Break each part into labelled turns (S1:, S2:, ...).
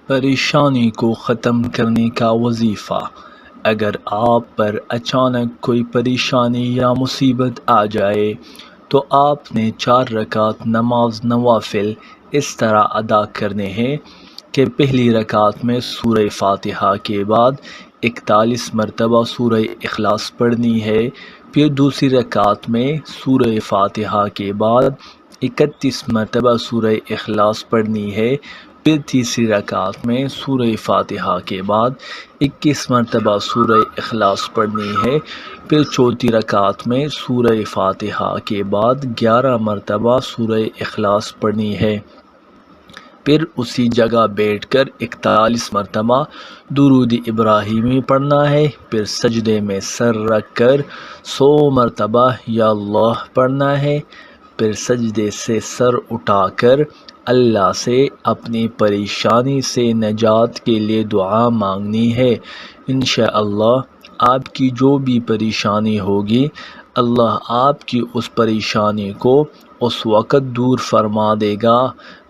S1: پریشانی کو ختم کرنے کا وظیفہ۔ اگر آپ پر اچانک کوئی پریشانی یا مصیبت آ جائے تو آپ نے 4 رکعت نماز نوافل اس طرح ادا کرنے ہیں کہ پہلی رکعت میں سورہ فاتحہ کے بعد 41 مرتبہ سورہ اخلاص پڑھنی ہے، پھر دوسری رکعت میں سورہ فاتحہ کے بعد 31 مرتبہ سورہ اخلاص پڑھنی ہے، پھر تیسری رکعت میں سورہ فاتحہ کے بعد 21 مرتبہ سورہ اخلاص پڑھنی ہے، پھر چوتھی رکعت میں سورہ فاتحہ کے بعد 11 مرتبہ سورہ اخلاص پڑھنی ہے، پھر اسی جگہ بیٹھ کر 41 مرتبہ درود ابراہیمی پڑھنا ہے، پھر سجدے میں سر رکھ کر 100 مرتبہ یا اللہ پڑھنا ہے، پھر سجدے سے سر اٹھا کر اللہ سے اپنی پریشانی سے نجات کے لیے دعا مانگنی ہے۔ انشاءاللہ آپ کی جو بھی پریشانی ہوگی اللہ آپ کی اس پریشانی کو اس وقت دور فرما دے گا،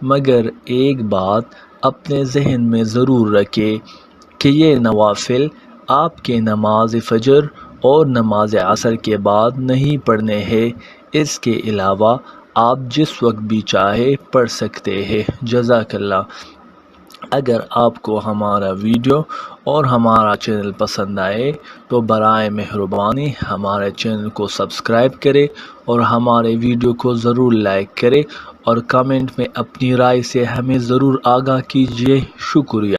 S1: مگر ایک بات اپنے ذہن میں ضرور رکھیں کہ یہ نوافل آپ کے نماز فجر اور نماز عصر کے بعد نہیں پڑھنے ہیں، اس کے علاوہ آپ جس وقت بھی چاہے پڑھ سکتے ہیں۔ جزاک اللہ۔ اگر آپ کو ہمارا ویڈیو اور ہمارا چینل پسند آئے تو برائے مہربانی ہمارے چینل کو سبسکرائب کرے اور ہمارے ویڈیو کو ضرور لائک کرے اور کمنٹ میں اپنی رائے سے ہمیں ضرور آگاہ کیجیے۔ شکریہ۔